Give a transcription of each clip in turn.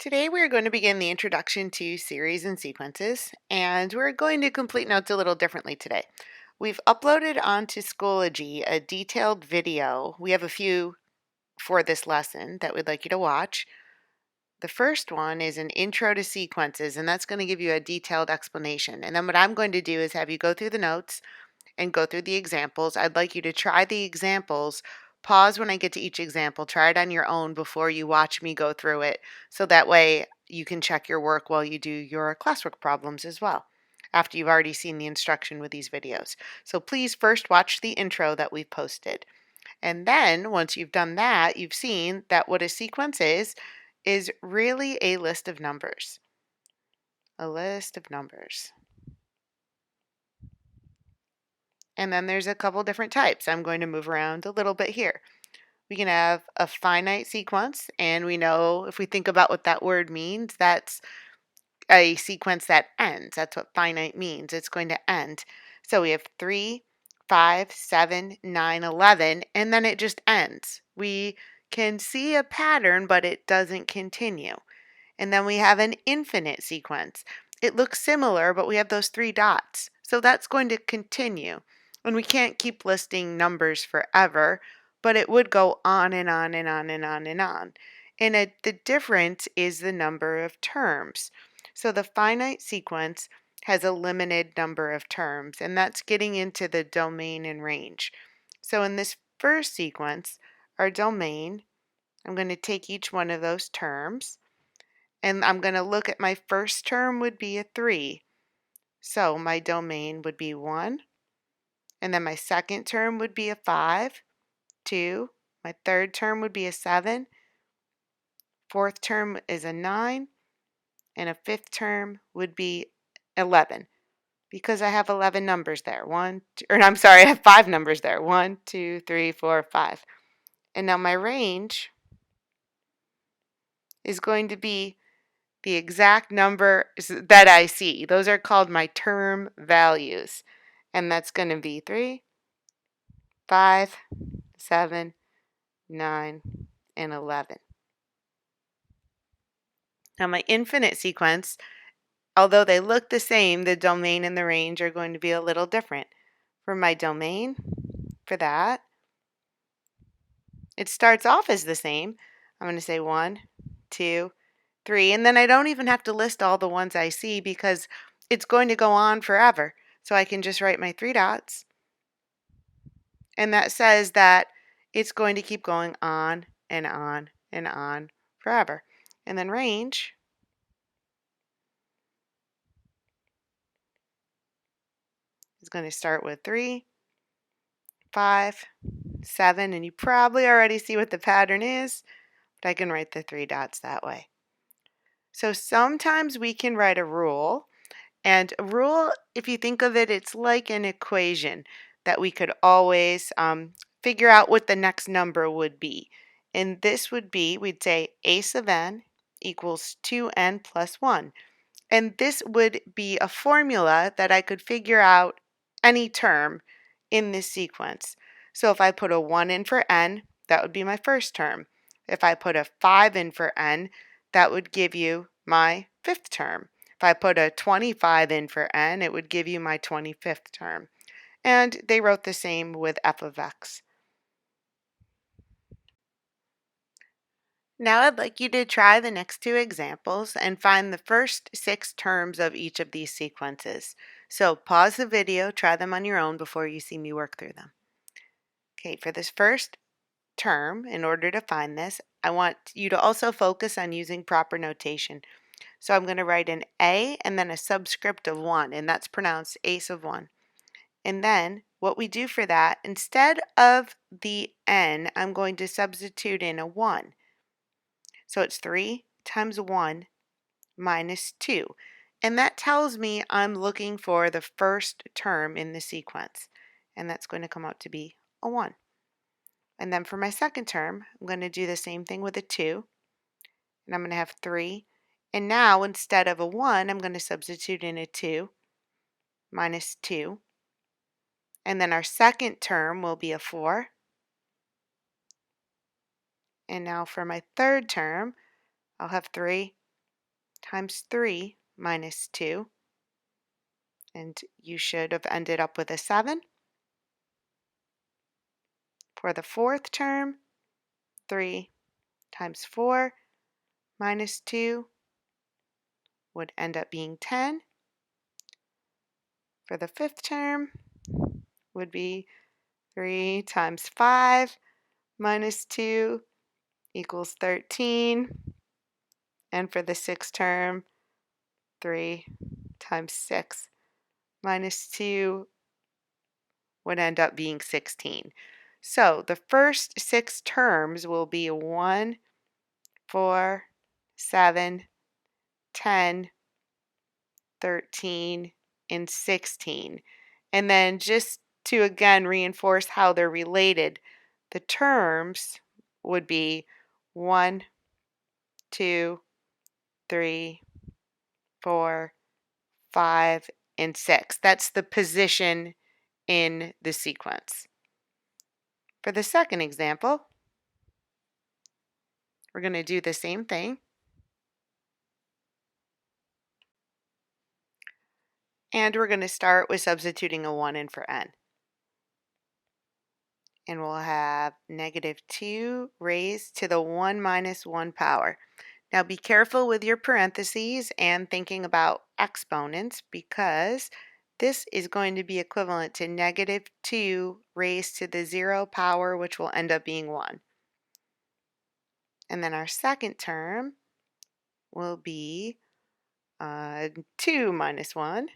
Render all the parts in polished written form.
Today we're going to begin the introduction to series and sequences, and we're going to complete notes a little differently today. We've uploaded onto Schoology a detailed video. We have a few for this lesson that we'd like you to watch. The first one is an intro to sequences, and that's going to give you a detailed explanation. And then what I'm going to do is have you go through the notes and go through the examples. I'd like you to try the examples. Pause when I get to each example. Try it on your own before you watch me go through it, so that way you can check your work while you do your classwork problems as well, after you've already seen the instruction with these videos. So please first watch the intro that we've posted. And then once you've done that, you've seen that what a sequence is really a list of numbers. A list of numbers. And then there's a couple different types. I'm going to move around a little bit here. We can have a finite sequence, and we know if we think about what that word means, that's a sequence that ends. That's what finite means. It's going to end. So we have 3, 5, 7, 9, 11, and then it just ends. We can see a pattern, but it doesn't continue. And then we have an infinite sequence. It looks similar, but we have those 3 dots. So that's going to continue. And we can't keep listing numbers forever, but it would go on and on and on and on and on. And the difference is the number of terms. So the finite sequence has a limited number of terms, and that's getting into the domain and range. So in this first sequence, our domain, I'm going to take each one of those terms, and I'm going to look at my first term would be a 3. So my domain would be 1. And then my second term would be a 5, 2. My third term would be a 7. Fourth term is a 9. And a fifth term would be 11. Because I have 11 numbers there. I have 5 numbers there. 1, 2, 3, 4, 5. And now my range is going to be the exact number that I see. Those are called my term values. And that's going to be 3, 5, 7, 9, and 11. Now my infinite sequence, although they look the same, the domain and the range are going to be a little different. For my domain, for that, it starts off as the same. I'm going to say 1, 2, 3, and then I don't even have to list all the ones I see because it's going to go on forever. So I can just write my 3 dots, and that says that it's going to keep going on and on and on forever. And then range is going to start with 3, 5, 7, and you probably already see what the pattern is, but I can write the 3 dots that way. So sometimes we can write a rule, and a rule, if you think of it, it's like an equation that we could always figure out what the next number would be. And this would be, we'd say a sub n equals 2n plus 1. And this would be a formula that I could figure out any term in this sequence. So if I put a 1 in for n, that would be my first term. If I put a 5 in for n, that would give you my fifth term. If I put a 25 in for n, it would give you my 25th term. And they wrote the same with f of x. Now I'd like you to try the next 2 examples and find the first 6 terms of each of these sequences. So pause the video, try them on your own before you see me work through them. Okay, for this first term, in order to find this, I want you to also focus on using proper notation. So I'm going to write an A and then a subscript of 1, and that's pronounced a sub 1. And then what we do for that, instead of the n, I'm going to substitute in a 1. So it's 3 times 1 minus 2. And that tells me I'm looking for the first term in the sequence. And that's going to come out to be a 1. And then for my second term, I'm going to do the same thing with a 2. And I'm going to have 3. And now instead of a 1, I'm going to substitute in a 2 minus 2. And then our second term will be a 4. And now for my third term, I'll have 3 times 3 minus 2, and you should have ended up with a 7. For the fourth term, 3 times 4 minus 2 would end up being 10. For the fifth term would be 3 times 5 minus 2 equals 13. And for the sixth term, 3 times 6 minus 2 would end up being 16. So the first 6 terms will be 1, 4, 7, 10, 13, and 16. And then just to again reinforce how they're related, the terms would be 1, 2, 3, 4, 5, and 6. That's the position in the sequence. For the second example, we're going to do the same thing. And we're going to start with substituting a 1 in for n. And we'll have negative 2 raised to the 1 minus 1 power. Now be careful with your parentheses and thinking about exponents, because this is going to be equivalent to negative 2 raised to the 0 power, which will end up being 1. And then our second term will be 2 minus 1.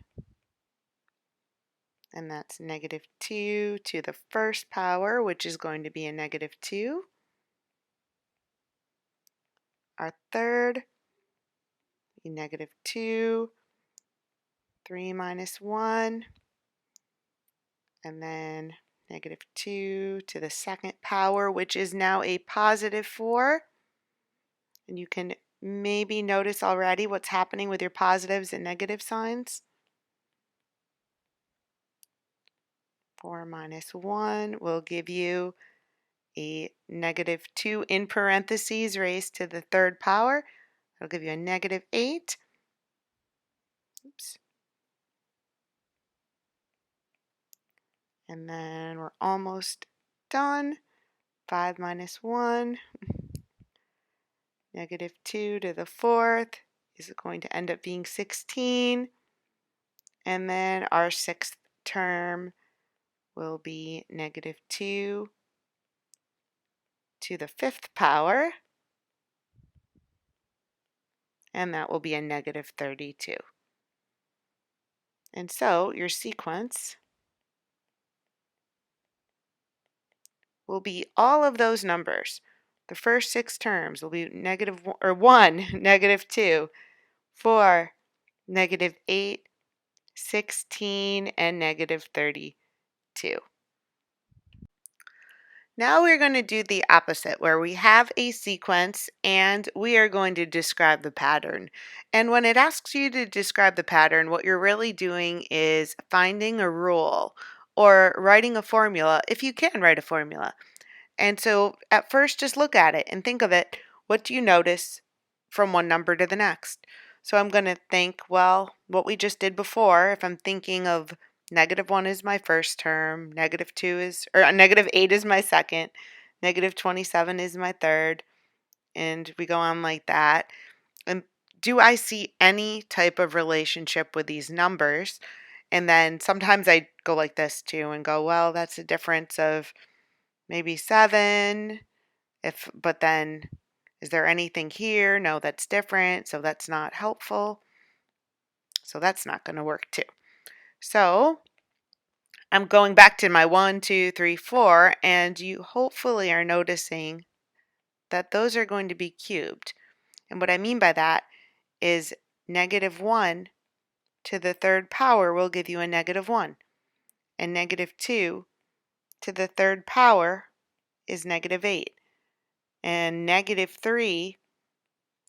And that's negative 2 to the first power, which is going to be a negative 2. Our third, negative 2, 3 minus 1, and then negative 2 to the second power, which is now a positive 4. And you can maybe notice already what's happening with your positives and negative signs. 4 minus 1 will give you a negative 2 in parentheses raised to the third power. It'll give you a negative 8. Oops. And then we're almost done. 5 minus 1, negative 2 to the fourth is going to end up being 16. And then our sixth term will be negative 2 to the fifth power, and that will be a negative 32. And so your sequence will be all of those numbers. The first 6 terms will be negative 1, negative 2, 4, negative 8, 16, and negative 32. Now we're going to do the opposite, where we have a sequence and we are going to describe the pattern. And when it asks you to describe the pattern, what you're really doing is finding a rule or writing a formula, if you can write a formula. And so at first, just look at it and think of it. What do you notice from one number to the next? So I'm going to think, well, what we just did before, if I'm thinking of negative 1 is my first term, negative 2 is, or negative 8 is my second, negative 27 is my third, and we go on like that. And do I see any type of relationship with these numbers? And then sometimes I go like this too and go, well, that's a difference of maybe 7. But then is there anything here? No, that's different, so that's not helpful. So that's not going to work too. So I'm going back to my 1, 2, 3, 4, and you hopefully are noticing that those are going to be cubed. And what I mean by that is negative 1 to the third power will give you a negative 1. And negative 2 to the third power is negative 8. And negative 3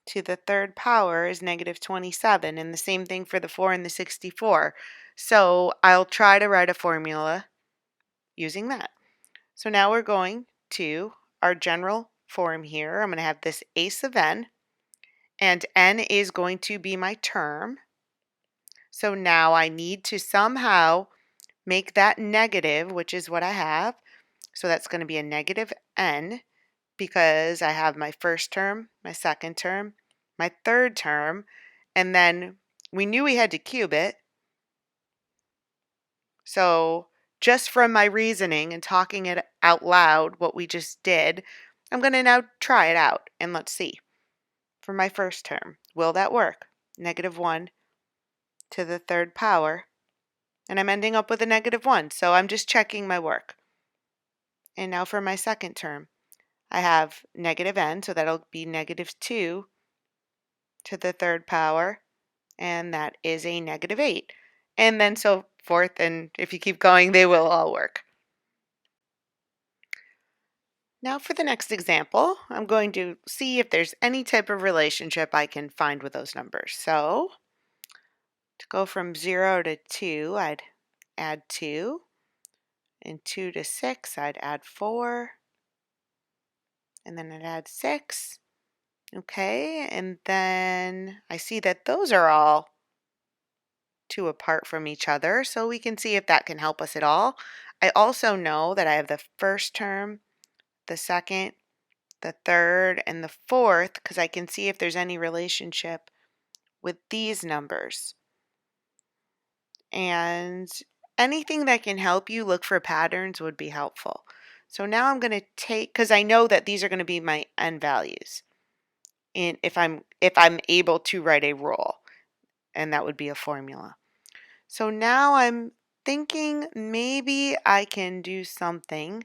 to the third power is negative 27, and the same thing for the 4 and the 64. So I'll try to write a formula using that. So now we're going to our general form here. I'm going to have this a sub n, and n is going to be my term. So now I need to somehow make that negative, which is what I have. So that's going to be a negative n because I have my first term, my second term, my third term, and then we knew we had to cube it. So just from my reasoning and talking it out loud, what we just did, I'm going to now try it out and let's see. For my first term, will that work? Negative 1 to the third power, and I'm ending up with a negative 1, so I'm just checking my work. And now for my second term, I have negative n, so that'll be negative 2 to the third power, and that is a negative 8. And then so forth, and if you keep going, they will all work. Now for the next example, I'm going to see if there's any type of relationship I can find with those numbers. So to go from 0 to 2, I'd add 2, and 2 to 6, I'd add 4, and then I'd add 6. Okay, and then I see that those are all 2 apart from each other, so we can see if that can help us at all. I also know that I have the first term, the second, the third, and the fourth, because I can see if there's any relationship with these numbers. And anything that can help you look for patterns would be helpful. So now I'm going to take, because I know that these are going to be my n values, and if I'm able to write a rule, and that would be a formula. So now I'm thinking maybe I can do something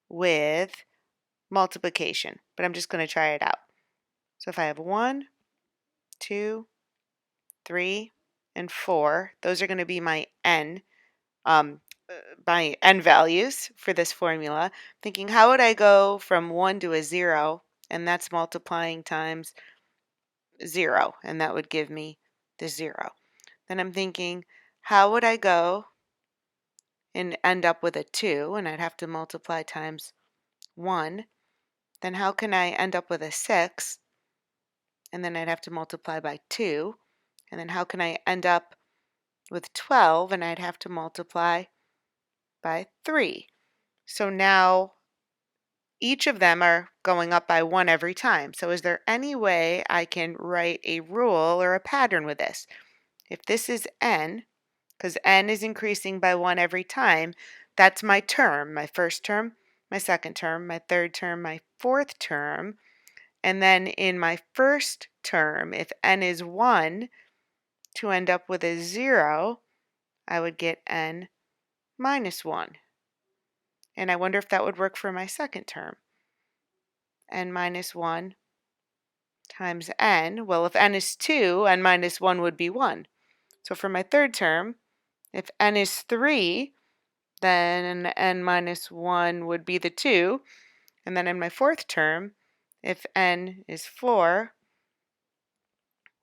with multiplication, but I'm just going to try it out. So if I have 1, 2, 3, and 4, those are going to be my n, my n values for this formula. Thinking, how would I go from 1 to a 0, and that's multiplying times 0, and that would give me the 0. Then I'm thinking, how would I go and end up with a 2, and I'd have to multiply times 1. Then how can I end up with a 6, and then I'd have to multiply by 2. And then how can I end up with 12, and I'd have to multiply by 3. So now each of them are going up by 1 every time. So is there any way I can write a rule or a pattern with this? If this is n, because n is increasing by 1 every time, that's my term, my first term, my second term, my third term, my fourth term. And then in my first term, if n is 1, to end up with a 0, I would get n minus 1. And I wonder if that would work for my second term. N minus 1 times n. Well, if n is 2, n minus 1 would be 1. So for my third term, if n is 3, then n minus 1 would be the 2. And then in my fourth term, if n is 4,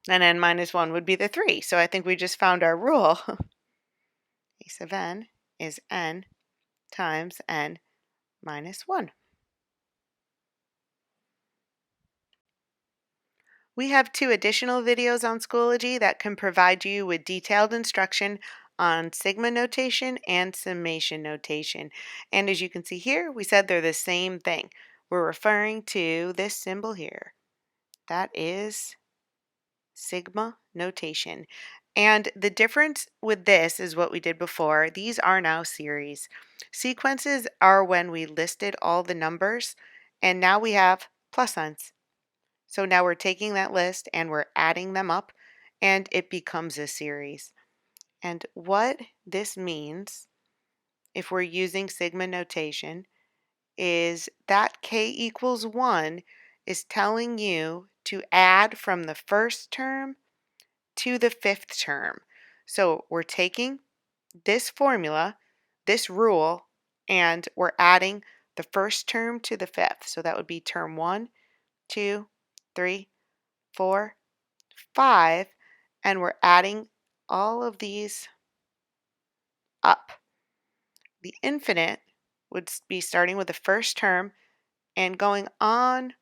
then n minus 1 would be the 3. So I think we just found our rule. A sub n is n times n minus 1. We have 2 additional videos on Schoology that can provide you with detailed instruction on sigma notation and summation notation. And as you can see here, we said they're the same thing. We're referring to this symbol here. That is sigma notation. And the difference with this is what we did before. These are now series. Sequences are when we listed all the numbers, and now we have plus signs. So now we're taking that list and we're adding them up, and it becomes a series. And what this means, if we're using sigma notation, is that k equals 1 is telling you to add from the first term to the fifth term. So we're taking this formula, this rule, and we're adding the first term to the fifth. So that would be term 1, 2, 3, 4, 5, and we're adding all of these up. The infinite would be starting with the first term and going on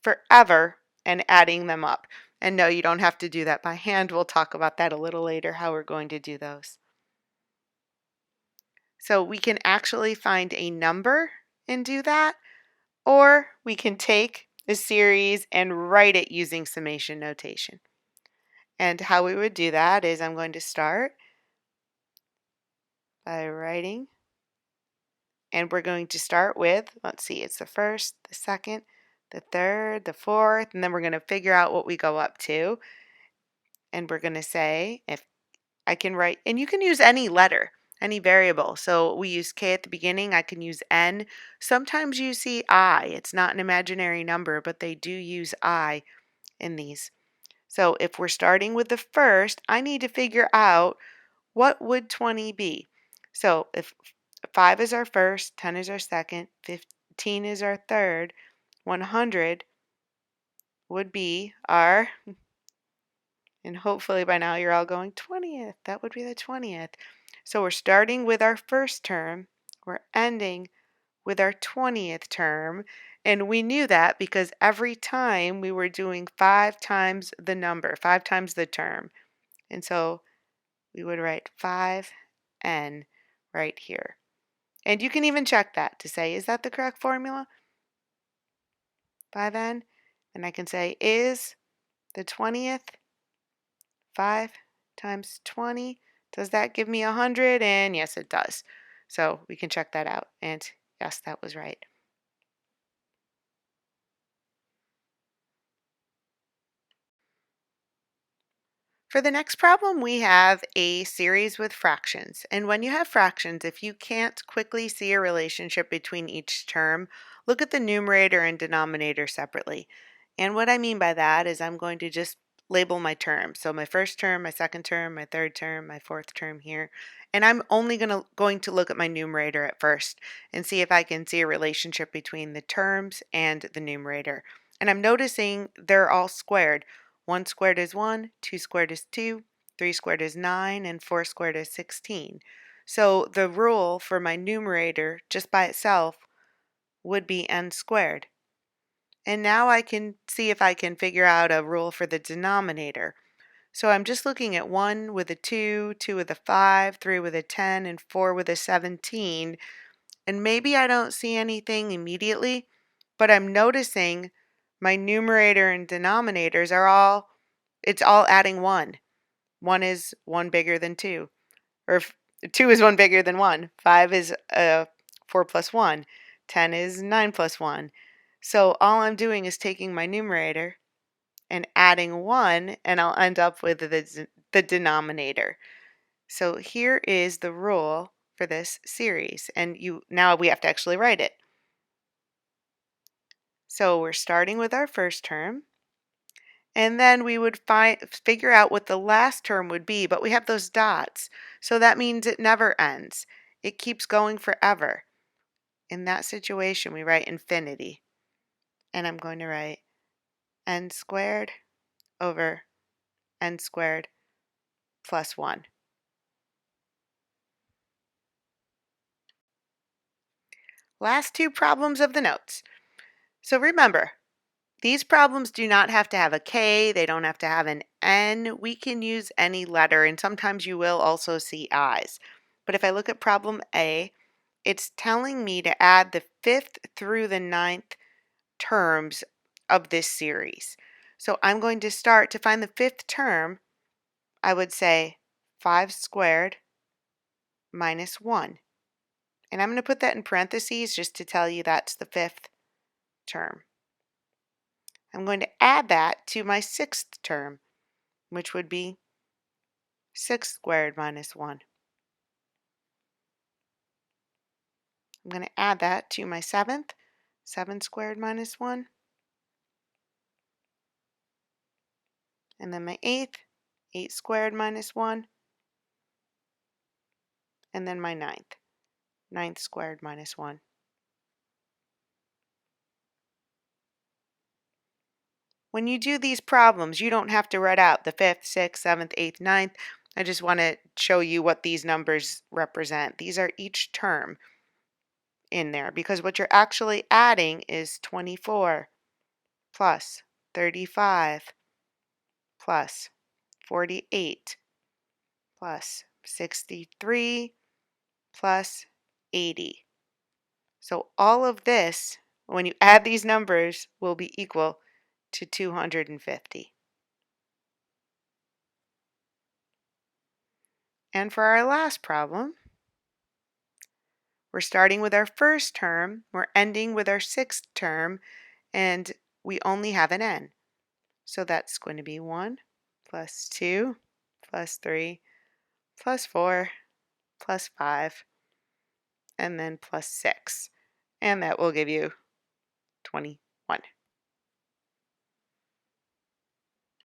forever and adding them up. And no, you don't have to do that by hand. We'll talk about that a little later, how we're going to do those. So we can actually find a number and do that, or we can take a series and write it using summation notation. And how we would do that is I'm going to start by writing, and we're going to start with, let's see, it's the first, the second, the third, the fourth, and then we're going to figure out what we go up to. And we're going to say, if I can write, and you can use any letter, any variable. So we use K at the beginning, I can use N. Sometimes you see I. It's not an imaginary number, but they do use I in these. So if we're starting with the first, I need to figure out what would 20 be. So if 5 is our first, 10 is our second, 15 is our third, 100 would be our, and hopefully by now you're all going 20th. That would be the 20th. So we're starting with our first term. We're ending with our 20th term. And we knew that because every time we were doing 5 times the number, 5 times the term. And so we would write 5n right here. And you can even check that to say, is that the correct formula? 5n. And I can say, is the 20th 5 times 20? Does that give me 100? And yes, it does. So we can check that out. And yes, that was right. For the next problem, we have a series with fractions. And when you have fractions, if you can't quickly see a relationship between each term, look at the numerator and denominator separately. And what I mean by that is I'm going to just label my terms. So my first term, my second term, my third term, my fourth term here. And I'm only going to look at my numerator at first and see if I can see a relationship between the terms and the numerator. And I'm noticing they're all squared. 1 squared is 1, 2 squared is 2, 3 squared is 9, and 4 squared is 16. So the rule for my numerator just by itself would be n squared. And now I can see if I can figure out a rule for the denominator. So I'm just looking at 1 with a 2, 2 with a 5, 3 with a 10, and 4 with a 17. And maybe I don't see anything immediately, but I'm noticing my numerator and denominators are all, it's all adding 1. 1 is 1 bigger than 2. Or 2 is 1 bigger than 1. 5 is 4 plus 1. 10 is 9 plus 1. So all I'm doing is taking my numerator and adding 1, and I'll end up with the denominator. So here is the rule for this series. And now we have to actually write it. So we're starting with our first term. And then we would figure out what the last term would be, but we have those dots. So that means it never ends. It keeps going forever. In that situation, we write infinity. And I'm going to write n squared over n squared plus 1. Last two problems of the notes. So remember, these problems do not have to have a K, they don't have to have an N. We can use any letter, and sometimes you will also see I's. But if I look at problem A, it's telling me to add the 5th through the 9th terms of this series. So I'm going to start to find the 5th term. I would say 5 squared minus 1. And I'm going to put that in parentheses just to tell you that's the 5th term. I'm going to add that to my 6th term, which would be 6 squared minus 1. I'm going to add that to my 7th, 7 squared minus 1. And then my 8th, 8 squared minus 1. And then my 9th, 9th squared minus 1. When you do these problems, you don't have to write out the 5th, 6th, 7th, 8th, 9th. I just want to show you what these numbers represent. These are each term in there because what you're actually adding is 24 plus 35 plus 48 plus 63 plus 80. So all of this, when you add these numbers, will be equal to 250. And for our last problem, we're starting with our first term, we're ending with our sixth term, and we only have an n. So that's going to be 1 plus 2 plus 3 plus 4 plus 5, and then plus 6. And that will give you 20.